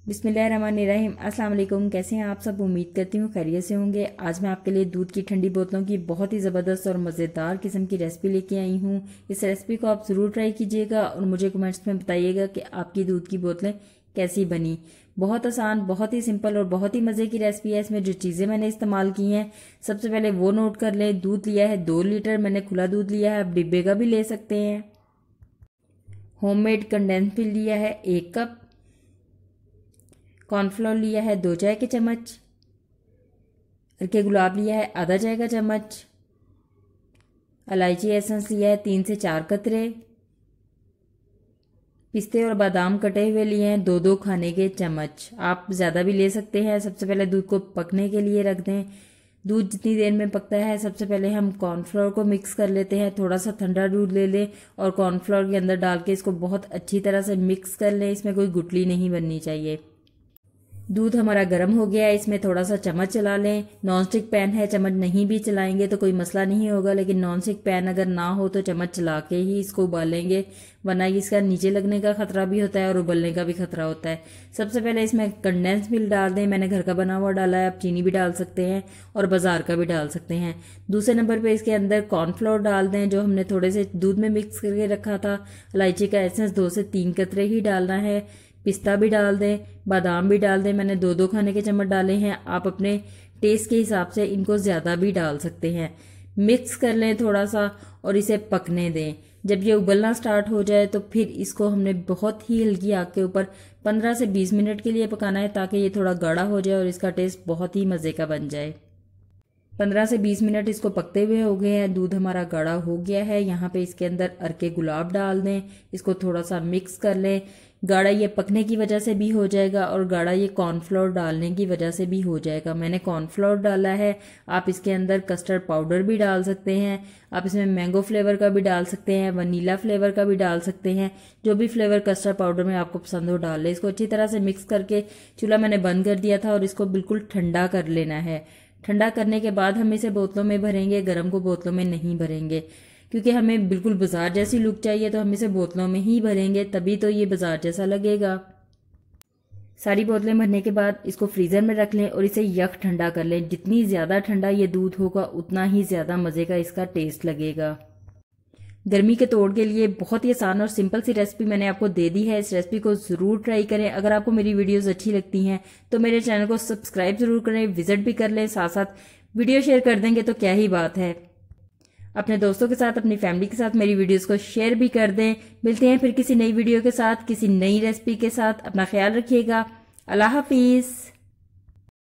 बिस्मिल्लाहिर्रहमानिर्रहीम। अस्सलाम वालेकुम। कैसे हैं आप सब? उम्मीद करती हूँ खैरियत से होंगे। आज मैं आपके लिए दूध की ठंडी बोतलों की बहुत ही ज़बरदस्त और मज़ेदार किस्म की रेसिपी लेके आई हूँ। इस रेसिपी को आप ज़रूर ट्राई कीजिएगा और मुझे कमेंट्स में बताइएगा कि आपकी दूध की बोतलें कैसी बनी। बहुत आसान, बहुत ही सिंपल और बहुत ही मज़े की रेसिपी है। इसमें जो चीज़ें मैंने इस्तेमाल की हैं सबसे पहले वो नोट कर लें। दूध लिया है 2 लीटर, मैंने खुला दूध लिया है, आप डिब्बे का भी ले सकते हैं। होममेड कंडेंस मिल्क लिया है 1 कप। कॉर्नफ्लोर लिया है 2 चाय के चम्मच। हल्के गुलाब लिया है आधा चाय का चम्मच। इलायची एसेंस लिया है 3 से 4 कतरे। पिस्ते और बादाम कटे हुए लिए हैं 2-2 खाने के चम्मच। आप ज़्यादा भी ले सकते हैं। सबसे पहले दूध को पकने के लिए रख दें। दूध जितनी देर में पकता है सबसे पहले हम कॉर्नफ्लोर को मिक्स कर लेते हैं। थोड़ा सा ठंडा दूध ले लें और कॉर्नफ्लोर के अंदर डाल के इसको बहुत अच्छी तरह से मिक्स कर लें। इसमें कोई गुठली नहीं बननी चाहिए। दूध हमारा गर्म हो गया है, इसमें थोड़ा सा चम्मच चला लें। नॉनस्टिक पैन है, चम्मच नहीं भी चलाएंगे तो कोई मसला नहीं होगा, लेकिन नॉनस्टिक पैन अगर ना हो तो चम्मच चला के ही इसको उबालेंगे, वरना इसका नीचे लगने का खतरा भी होता है और उबलने का भी खतरा होता है। सबसे पहले इसमें कंडेंस मिल्क डाल दें। मैंने घर का बना हुआ डाला है, आप चीनी भी डाल सकते हैं और बाजार का भी डाल सकते हैं। दूसरे नंबर पर इसके अंदर कॉर्नफ्लोर डाल दें जो हमने थोड़े से दूध में मिक्स करके रखा था। इलायची का एसेंस 2 से 3 कतरे ही डालना है। पिस्ता भी डाल दें, बादाम भी डाल दें। मैंने 2-2 खाने के चम्मच डाले हैं, आप अपने टेस्ट के हिसाब से इनको ज़्यादा भी डाल सकते हैं। मिक्स कर लें थोड़ा सा और इसे पकने दें। जब ये उबलना स्टार्ट हो जाए तो फिर इसको हमने बहुत ही हल्की आग के ऊपर 15 से 20 मिनट के लिए पकाना है, ताकि ये थोड़ा गाढ़ा हो जाए और इसका टेस्ट बहुत ही मज़े का बन जाए। 15 से 20 मिनट इसको पकते हुए हो गए हैं। दूध हमारा गाढ़ा हो गया है। यहाँ पे इसके अंदर अरके गुलाब डाल दें, इसको थोड़ा सा मिक्स कर लें। गाढ़ा ये पकने की वजह से भी हो जाएगा और गाढ़ा ये कॉर्नफ्लोर डालने की वजह से भी हो जाएगा। मैंने कॉर्नफ्लोर डाला है, आप इसके अंदर कस्टर्ड पाउडर भी डाल सकते हैं। आप इसमें मैंगो फ्लेवर का भी डाल सकते हैं, वनीला फ्लेवर का भी डाल सकते हैं। जो भी फ्लेवर कस्टर्ड पाउडर में आपको पसंद हो डाल लें। इसको अच्छी तरह से मिक्स करके चूल्हा मैंने बंद कर दिया था और इसको बिल्कुल ठंडा कर लेना है। ठंडा करने के बाद हम इसे बोतलों में भरेंगे, गर्म को बोतलों में नहीं भरेंगे, क्योंकि हमें बिल्कुल बाजार जैसी लुक चाहिए तो हम इसे बोतलों में ही भरेंगे, तभी तो ये बाजार जैसा लगेगा। सारी बोतलें भरने के बाद इसको फ्रीजर में रख लें और इसे यक ठंडा कर लें। जितनी ज़्यादा ठंडा ये दूध होगा उतना ही ज़्यादा मज़े का इसका टेस्ट लगेगा। गर्मी के तोड़ के लिए बहुत ही आसान और सिंपल सी रेसिपी मैंने आपको दे दी है। इस रेसिपी को ज़रूर ट्राई करें। अगर आपको मेरी वीडियोस अच्छी लगती हैं तो मेरे चैनल को सब्सक्राइब ज़रूर करें, विजिट भी कर लें, साथ साथ वीडियो शेयर कर देंगे तो क्या ही बात है। अपने दोस्तों के साथ, अपनी फैमिली के साथ मेरी वीडियोस को शेयर भी कर दें। मिलते हैं फिर किसी नई वीडियो के साथ, किसी नई रेसिपी के साथ। अपना ख्याल रखिएगा। अल्लाह हाफिज़।